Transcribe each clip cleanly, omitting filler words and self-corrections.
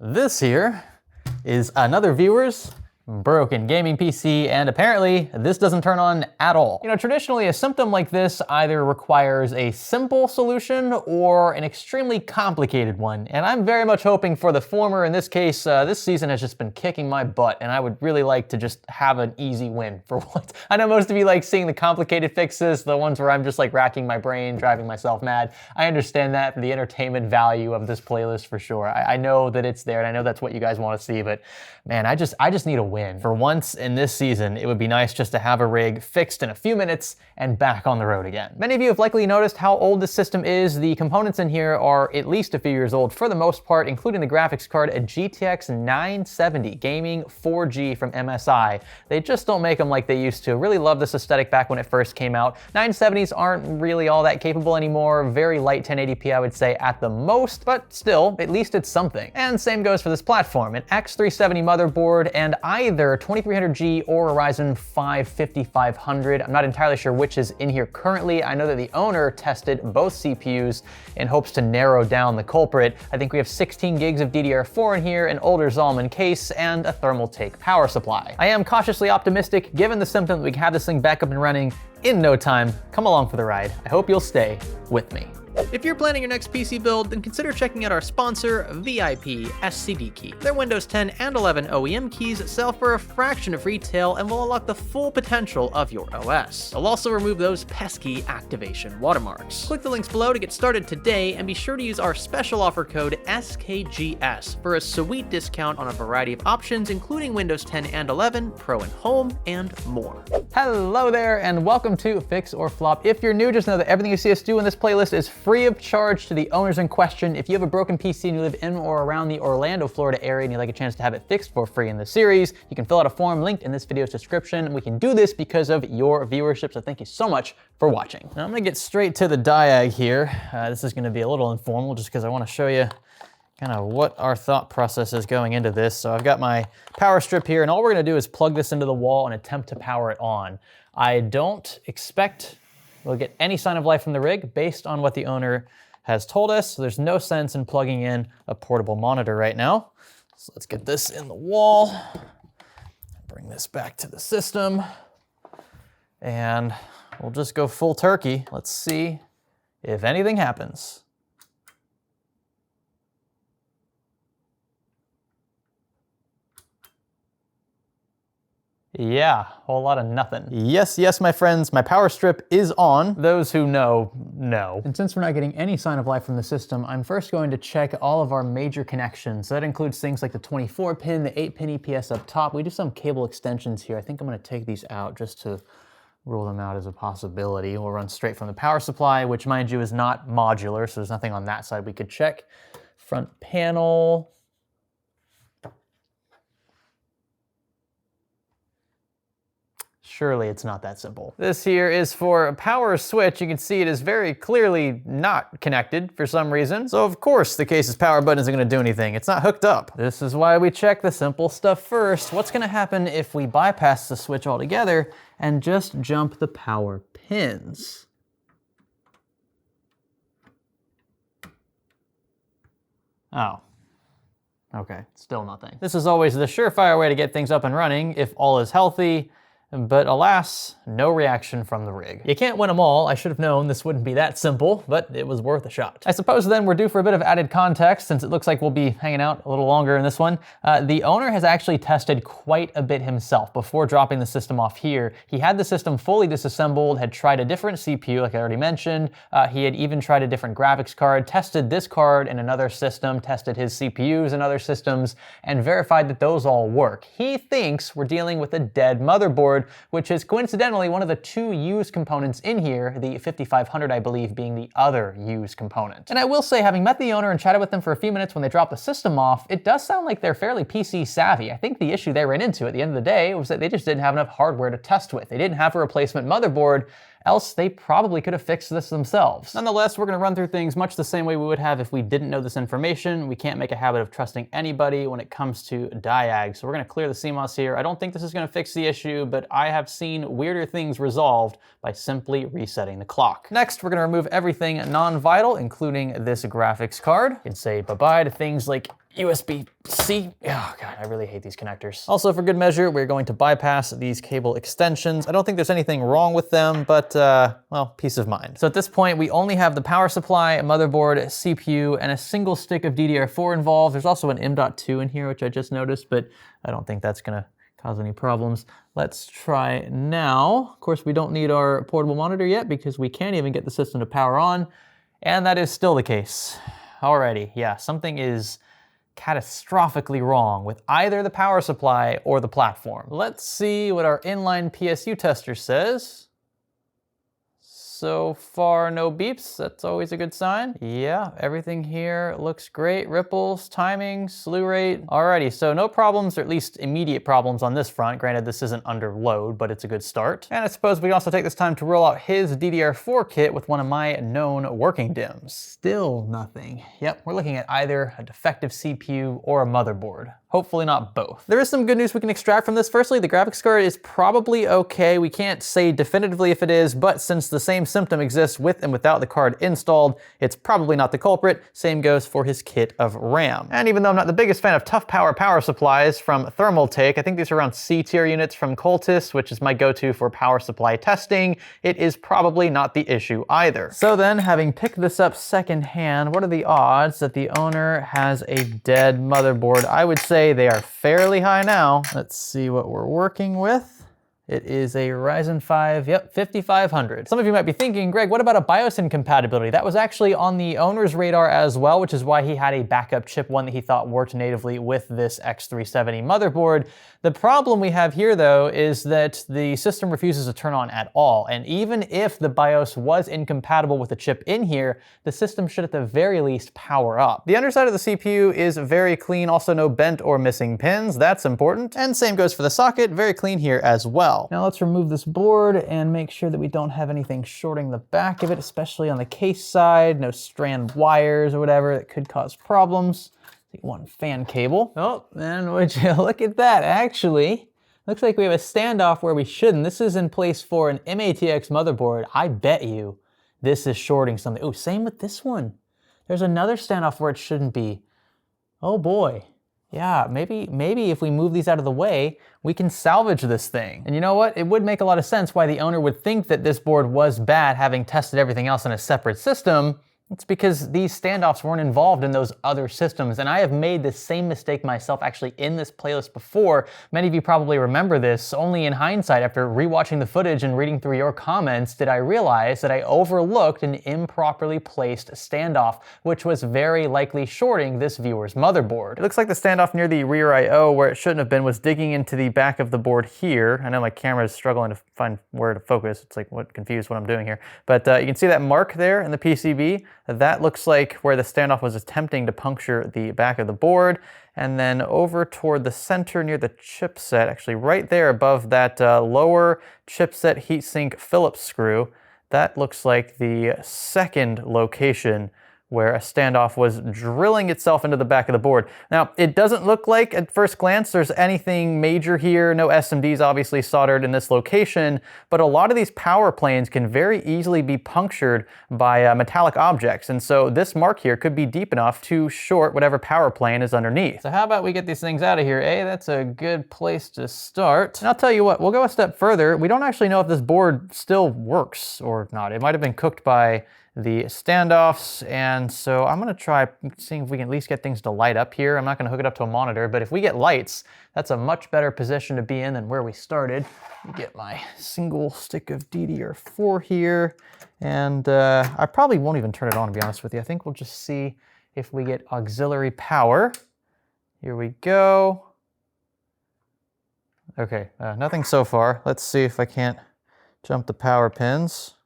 This here is another viewer's broken gaming PC, and apparently this doesn't turn on at all. You know, traditionally a symptom like this either requires a simple solution or an extremely complicated one, and I'm very much hoping for the former. In this case, this season has just been kicking my butt, and I would really like to just have an easy win for once. I know most of you like seeing the complicated fixes, the ones where I'm just like racking my brain, driving myself mad. I understand that, the entertainment value of this playlist for sure. I know that it's there, and I know that's what you guys want to see, but man, I just need a win. For once in this season, it would be nice just to have a rig fixed in a few minutes and back on the road again. Many of you have likely noticed how old this system is. The components in here are at least a few years old for the most part, including the graphics card, a GTX 970 gaming 4G from MSI. They just don't make them like they used to. Really love this aesthetic back when it first came out. 970s aren't really all that capable anymore. Very light 1080p, I would say, at the most, but still, at least it's something. And same goes for this platform, an X370 motherboard and either 2300G or a Ryzen 5 5500. I'm not entirely sure which is in here currently. I know that the owner tested both CPUs in hopes to narrow down the culprit. I think we have 16 gigs of DDR4 in here, an older Zalman case, and a Thermaltake power supply. I am cautiously optimistic given the symptom that we can have this thing back up and running in no time. Come along for the ride. I hope you'll stay with me. If you're planning your next PC build, then consider checking out our sponsor, VIP SCD Key. Their Windows 10 and 11 OEM keys sell for a fraction of retail and will unlock the full potential of your OS. They'll also remove those pesky activation watermarks. Click the links below to get started today, and be sure to use our special offer code SKGS for a sweet discount on a variety of options, including Windows 10 and 11, Pro and Home, and more. Hello there, and welcome to Fix or Flop. If you're new, just know that everything you see us do in this playlist is free of charge to the owners in question. If you have a broken PC and you live in or around the Orlando, Florida area and you'd like a chance to have it fixed for free in the series, you can fill out a form linked in this video's description. We can do this because of your viewership, so thank you so much for watching. Now I'm gonna get straight to the diag here. This is gonna be a little informal just because I wanna show you kind of what our thought process is going into this. So I've got my power strip here, and all we're gonna do is plug this into the wall and attempt to power it on. I don't expect we'll get any sign of life from the rig based on what the owner has told us. So there's no sense in plugging in a portable monitor right now. So let's get this in the wall, bring this back to the system, and we'll just go full turkey. Let's see if anything happens. Yeah, whole lot of nothing. Yes, my friends, my power strip is on. Those who know. And since we're not getting any sign of life from the system, I'm first going to check all of our major connections. So that includes things like the 24 pin, the 8-pin EPS up top. We do some cable extensions here. I think I'm gonna take these out just to rule them out as a possibility. We'll run straight from the power supply, which mind you is not modular, so there's nothing on that side we could check. Front panel. Surely it's not that simple. This here is for a power switch. You can see it is very clearly not connected for some reason. So of course the case's power button isn't gonna do anything. It's not hooked up. This is why we check the simple stuff first. What's gonna happen if we bypass the switch altogether and just jump the power pins? Oh. Okay, still nothing. This is always the surefire way to get things up and running if all is healthy. But alas, no reaction from the rig. You can't win them all. I should have known this wouldn't be that simple, but it was worth a shot. I suppose then we're due for a bit of added context, since it looks like we'll be hanging out a little longer in this one. The owner has actually tested quite a bit himself before dropping the system off here. He had the system fully disassembled, had tried a different CPU, like I already mentioned. He had even tried a different graphics card, tested this card in another system, tested his CPUs in other systems, and verified that those all work. He thinks we're dealing with a dead motherboard, which is coincidentally one of the two used components in here, the 5500, I believe, being the other used component. And I will say, having met the owner and chatted with them for a few minutes when they dropped the system off, it does sound like they're fairly PC savvy. I think the issue they ran into at the end of the day was that they just didn't have enough hardware to test with. They didn't have a replacement motherboard, else they probably could have fixed this themselves. Nonetheless, we're gonna run through things much the same way we would have if we didn't know this information. We can't make a habit of trusting anybody when it comes to diag, so we're gonna clear the CMOS here. I don't think this is gonna fix the issue, but I have seen weirder things resolved by simply resetting the clock. Next, we're gonna remove everything non-vital, including this graphics card. You can say bye-bye to things like USB-C. Oh God, I really hate these connectors. Also, for good measure, we're going to bypass these cable extensions. I don't think there's anything wrong with them, but well, peace of mind. So at this point, we only have the power supply, a motherboard, a CPU, and a single stick of DDR4 involved. There's also an M.2 in here, which I just noticed, but I don't think that's gonna cause any problems. Let's try now. Of course, we don't need our portable monitor yet because we can't even get the system to power on, and that is still the case. Alrighty, yeah, something is catastrophically wrong with either the power supply or the platform. Let's see what our inline PSU tester says. So far, no beeps. That's always a good sign. Yeah, everything here looks great. Ripples, timing, slew rate. Alrighty, so no problems, or at least immediate problems on this front. Granted, this isn't under load, but it's a good start. And I suppose we can also take this time to roll out his DDR4 kit with one of my known working DIMMs. Still nothing. Yep, we're looking at either a defective CPU or a motherboard. Hopefully not both. There is some good news we can extract from this. Firstly, the graphics card is probably okay. We can't say definitively if it is, but since the same symptom exists with and without the card installed, it's probably not the culprit. Same goes for his kit of RAM. And even though I'm not the biggest fan of tough power supplies from Thermaltake, I think these are around C tier units from Cultus, which is my go-to for power supply testing, it is probably not the issue either. So then, having picked this up secondhand, what are the odds that the owner has a dead motherboard? I would say they are fairly high now. Let's see what we're working with. It is a Ryzen 5, yep, 5500. Some of you might be thinking, Greg, what about a BIOS incompatibility? That was actually on the owner's radar as well, which is why he had a backup chip, one that he thought worked natively with this X370 motherboard. The problem we have here, though, is that the system refuses to turn on at all. And even if the BIOS was incompatible with the chip in here, the system should at the very least power up. The underside of the CPU is very clean, also no bent or missing pins. That's important. And same goes for the socket, very clean here as well. Now let's remove this board and make sure that we don't have anything shorting the back of it, especially on the case side, no strand wires or whatever that could cause problems. One fan cable. Oh, and would you look at that, actually. Looks like we have a standoff where we shouldn't. This is in place for an MATX motherboard. I bet you this is shorting something. Oh, same with this one. There's another standoff where it shouldn't be. Oh boy. Yeah, maybe if we move these out of the way, we can salvage this thing. And you know what? It would make a lot of sense why the owner would think that this board was bad, having tested everything else in a separate system. It's because these standoffs weren't involved in those other systems, and I have made the same mistake myself actually in this playlist before. Many of you probably remember this. Only in hindsight, after rewatching the footage and reading through your comments, did I realize that I overlooked an improperly placed standoff, which was very likely shorting this viewer's motherboard. It looks like the standoff near the rear I/O, where it shouldn't have been, was digging into the back of the board here. I know my camera is struggling to find where to focus. It's like confused what I'm doing here. But you can see that mark there in the PCB. That looks like where the standoff was attempting to puncture the back of the board. And then over toward the center near the chipset, actually right there above that lower chipset heatsink Phillips screw, that looks like the second location where a standoff was drilling itself into the back of the board. Now, it doesn't look like at first glance there's anything major here. No SMDs obviously soldered in this location, but a lot of these power planes can very easily be punctured by metallic objects. And so this mark here could be deep enough to short whatever power plane is underneath. So how about we get these things out of here, eh? That's a good place to start. And I'll tell you what, we'll go a step further. We don't actually know if this board still works or not. It might have been cooked by the standoffs, and so I'm gonna try seeing if we can at least get things to light up here. I'm not gonna hook it up to a monitor, but if we get lights, that's a much better position to be in than where we started. Let me get my single stick of DDR4 here, and I probably won't even turn it on, to be honest with you. I think we'll just see if we get auxiliary power. Here we go. Okay, nothing so far. Let's see if I can't jump the power pins.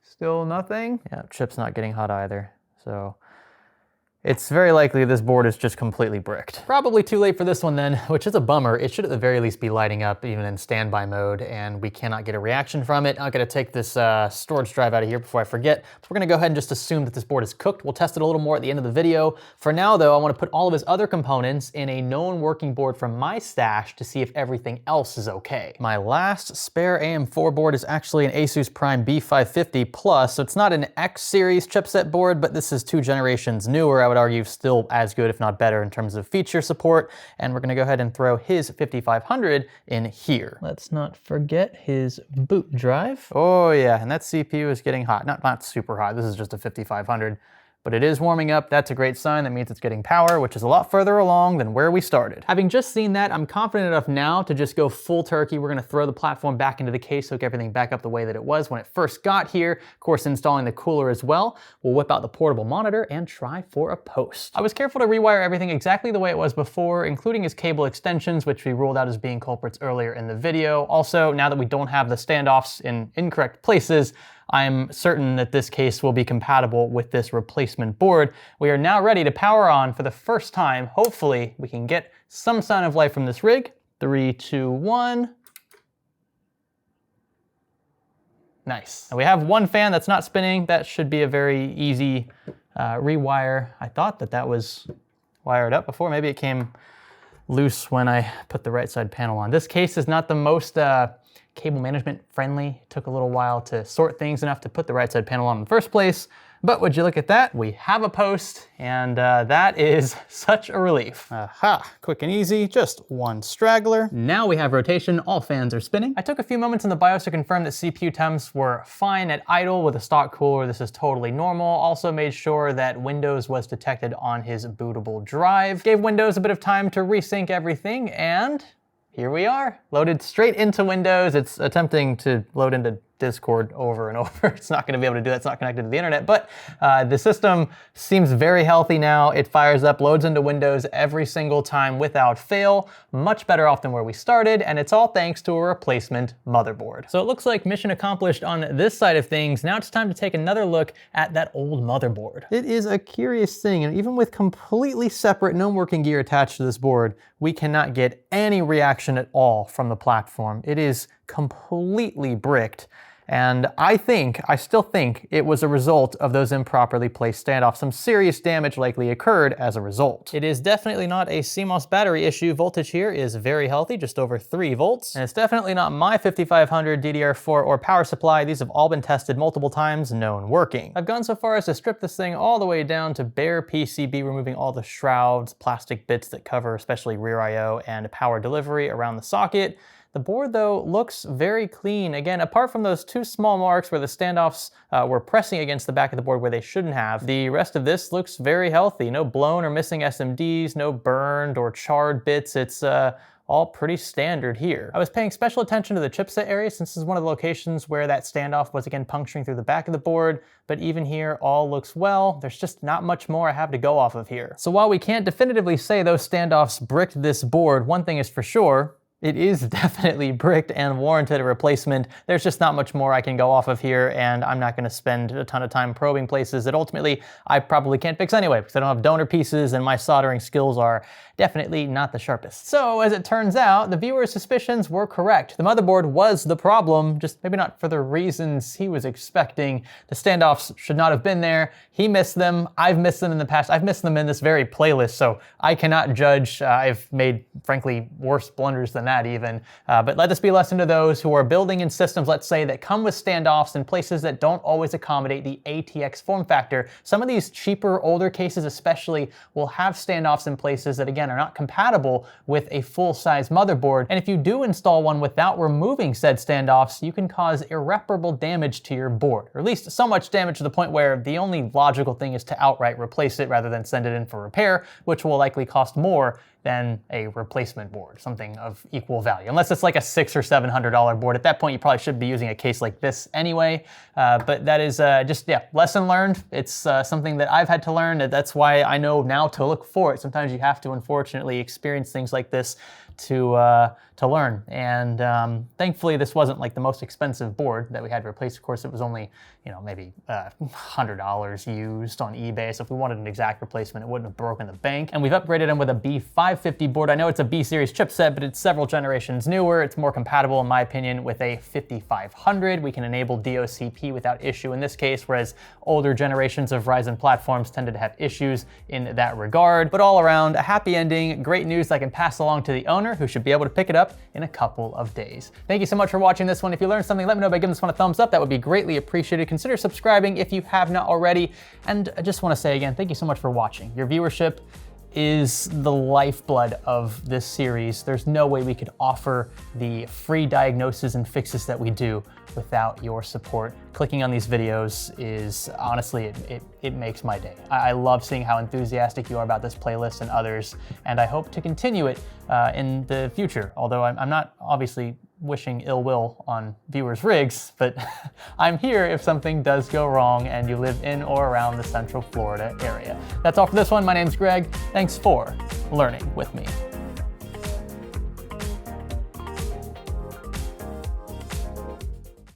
Still nothing? Yeah, chip's not getting hot either. So It's very likely this board is just completely bricked. Probably too late for this one then, which is a bummer. It should at the very least be lighting up even in standby mode, and we cannot get a reaction from it. I'm gonna take this storage drive out of here before I forget. So we're gonna go ahead and just assume that this board is cooked. We'll test it a little more at the end of the video. For now though, I wanna put all of his other components in a known working board from my stash to see if everything else is okay. My last spare AM4 board is actually an Asus Prime B550 Plus, so it's not an X series chipset board, but this is 2 generations newer. I would argue still as good, if not better, in terms of feature support. And we're gonna go ahead and throw his 5500 in here. Let's not forget his boot drive. Oh yeah, and that CPU is getting hot. Not super hot, this is just a 5500. But it is warming up. That's a great sign. That means it's getting power, which is a lot further along than where we started. Having just seen that, I'm confident enough now to just go full turkey. We're gonna throw the platform back into the case, hook everything back up the way that it was when it first got here. Of course, installing the cooler as well. We'll whip out the portable monitor and try for a post. I was careful to rewire everything exactly the way it was before, including his cable extensions, which we ruled out as being culprits earlier in the video. Also, now that we don't have the standoffs in incorrect places, I'm certain that this case will be compatible with this replacement board. We are now ready to power on for the first time. Hopefully we can get some sign of life from this rig. 3, 2, 1. Nice. Now we have one fan that's not spinning. That should be a very easy rewire. I thought that was wired up before. Maybe it came loose when I put the right side panel on. This case is not the most cable management friendly. It took a little while to sort things enough to put the right side panel on in the first place. But would you look at that? We have a post, and that is such a relief. Aha, quick and easy, just one straggler. Now we have rotation, all fans are spinning. I took a few moments in the BIOS to confirm that CPU temps were fine at idle with a stock cooler. This is totally normal. Also made sure that Windows was detected on his bootable drive. Gave Windows a bit of time to resync everything, and here we are, loaded straight into Windows. It's attempting to load into Discord over and over. It's not gonna be able to do that, it's not connected to the internet, but the system seems very healthy now. It fires up, loads into Windows every single time without fail. Much better off than where we started, and it's all thanks to a replacement motherboard. So it looks like mission accomplished on this side of things. Now it's time to take another look at that old motherboard. It is a curious thing, and even with completely separate known working gear attached to this board, we cannot get any reaction at all from the platform. It is completely bricked. And I still think it was a result of those improperly placed standoffs. Some serious damage likely occurred as a result. It is definitely not a CMOS battery issue. Voltage here is very healthy, just over 3 volts. And it's definitely not my 5500 DDR4 or power supply. These have all been tested multiple times, known working. I've gone so far as to strip this thing all the way down to bare PCB, removing all the shrouds, plastic bits that cover especially rear I/O and power delivery around the socket. The board, though, looks very clean. Again, apart from those 2 small marks where the standoffs were pressing against the back of the board where they shouldn't have, the rest of this looks very healthy. No blown or missing SMDs, no burned or charred bits. It's all pretty standard here. I was paying special attention to the chipset area since this is one of the locations where that standoff was again puncturing through the back of the board, but even here all looks well. There's just not much more I have to go off of here. So while we can't definitively say those standoffs bricked this board, one thing is for sure, it is definitely bricked and warranted a replacement. There's just not much more I can go off of here, and I'm not gonna spend a ton of time probing places that ultimately I probably can't fix anyway, because I don't have donor pieces and my soldering skills are definitely not the sharpest. So as it turns out, the viewer's suspicions were correct. The motherboard was the problem, just maybe not for the reasons he was expecting. The standoffs should not have been there. He missed them. I've missed them in the past. I've missed them in this very playlist, so I cannot judge. I've made, frankly, worse blunders than that even. But let this be a lesson to those who are building in systems, let's say, that come with standoffs in places that don't always accommodate the ATX form factor. Some of these cheaper, older cases especially will have standoffs in places that, again, are not compatible with a full-size motherboard. And if you do install one without removing said standoffs, you can cause irreparable damage to your board, or at least so much damage to the point where the only logical thing is to outright replace it rather than send it in for repair, which will likely cost more than a replacement board, something of equal value. Unless it's like a $600 or $700 board. At that point, you probably should be using a case like this anyway. But that is just, yeah, lesson learned. It's something that I've had to learn. That's why I know now to look for it. Sometimes you have to, unfortunately, experience things like this to learn. And thankfully, this wasn't like the most expensive board that we had replaced. Of course, it was only, maybe $100 used on eBay. So if we wanted an exact replacement, it wouldn't have broken the bank. And we've upgraded them with a B550 board. I know it's a B series chipset, but it's several generations newer. It's more compatible, in my opinion, with a 5500. We can enable DOCP without issue in this case, whereas older generations of Ryzen platforms tended to have issues in that regard. But all around, a happy ending, great news I can pass along to the owner, who should be able to pick it up in a couple of days. Thank you so much for watching this one. If you learned something, let me know by giving this one a thumbs up. That would be greatly appreciated. Consider subscribing if you have not already. And I just want to say again, thank you so much for watching. Your viewership is the lifeblood of this series. There's no way we could offer the free diagnoses and fixes that we do without your support. Clicking on these videos is honestly, it makes my day. I love seeing how enthusiastic you are about this playlist and others, and I hope to continue it in the future. Although I'm not obviously wishing ill will on viewers' rigs, but I'm here if something does go wrong and you live in or around the Central Florida area. That's all for this one. My name's Greg. Thanks for learning with me.